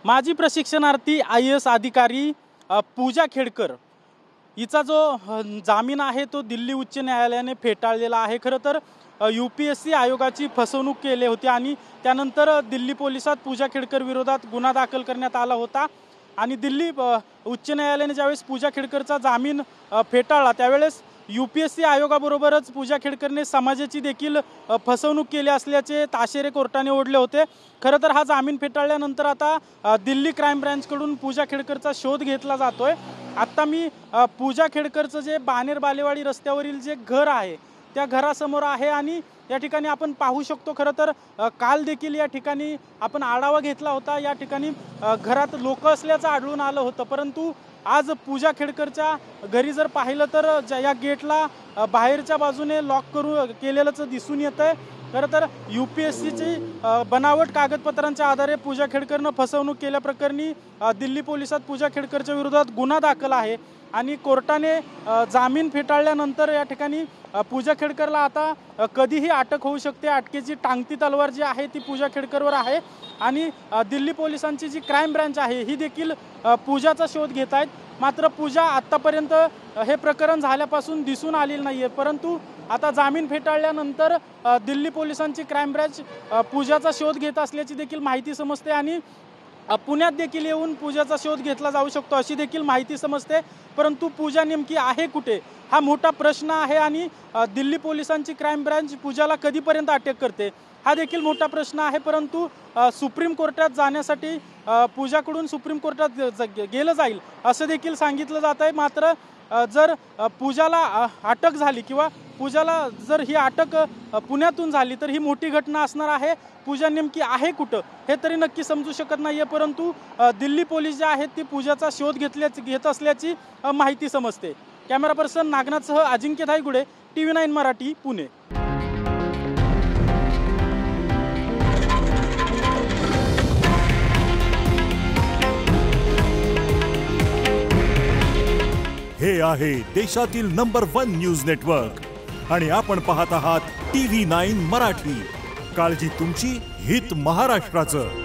माजी प्रशिक्षणार्थी IAS अधिकारी पूजा खेडकर हिचा जो जामीन आहे तो दिल्ली उच्च न्यायालयाने फेटाळलेला आहे। खरं तर UPSC आयोगाची फसवणूक केली होती आणि त्यानंतर दिल्ली पोलिसात पूजा खेडकर विरोधात गुन्हा दाखल करण्यात आला होता आणि दिल्ली उच्च न्यायालयाने ज्यावेळेस पूजा खेडकरचा जामीन फेटाळला त्यावेळेस UPSC आयोगाबरोबरच पूजा खेडकरने समाजाची देखील फसवणूक केली असल्याचे ताशेरे कोर्टाने ओढले होते। खरं तर हा जामीन फेटाळल्यानंतर आता दिल्ली क्राइम ब्रांचकडून पूजा खेडकरचा शोध घेतला जातोय। आता मी पूजा खेडकरचं जे बानेर बालेवाडी रस्त्यावरील जे घर आहे त्या घरासमोर आहे आणि या ठिकाणी आपण पाहू शकतो। खरं तर काल देखील या ठिकाणी आपण आढावा घेतला होता। या ठिकाणी घरात लोक असल्याचं आढळून आलं होतं, परंतु आज पूजा खेडकरच्या घरी जर पाहिलं तर या गेटला बाहेरच्या बाजूने लॉक केलेलंच दिसून येतंय। खरं तर UPSCची बनावट कागदपत्रांच्या आधारे पूजा खेडकरनं फसवणूक केल्याप्रकरणी दिल्ली पोलिसात पूजा खेडकरच्या विरोधात गुन्हा दाखल आहे आणि कोर्टाने जामीन फेटाळल्यानंतर या ठिकाणी पूजा खेडकरला आता कधीही अटक होऊ शकते। अटकेची टांगती तलवार जी आहे ती पूजा खेडकरवर आहे आणि दिल्ली पोलिसांची जी क्राइम ब्रांच आहे ही देखील पूजाचा शोध घेत आहेत। मात्र पूजा आत्तापर्यंत हे प्रकरण झाल्यापासून दिसून आलेली नाही आहे, परंतु आता जामीन फेटाळल्यानंतर दिल्ली पोलिसांची क्राइम ब्रांच पूजाचा शोध घेत असल्याची देखील माहिती समजते आणि पुण्यात देखील येऊन पूजाचा शोध घेतला जाऊ शकतो अशी देखील माहिती समजते। परंतु पूजा नेमकी आहे कुठे हा मोठा प्रश्न आहे आणि दिल्ली पोलिसांची क्राइम ब्रांच पूजाला कधीपर्यंत अटक करते हा देखील मोठा प्रश्न आहे। परंतु सुप्रीम कोर्टात जाण्यासाठी पूजाकडून सुप्रीम कोर्टात गेलं जाईल असं देखील सांगितलं जात आहे। मात्र जर पूजाला अटक झाली किंवा पूजाला जर ही अटक पुण्यातून झाली तर ही मोठी घटना असणार आहे। पूजा नेमकी आहे कुठं हे तरी नक्की समजू शकत नाहीये, परंतु दिल्ली पोलीस जे आहेत ती पूजाचा शोध घेत असल्याची माहिती समजते। कॅमेरा पर्सन नागनाथसह अजिंक्य धायगुडे, TV9 मराठी, पुणे। हे आहे देशातील नंबर 1 न्यूज नेटवर्क आणि आपण पाहत आहात TV9 मराठी। काळजी तुमची, हित महाराष्ट्राचं।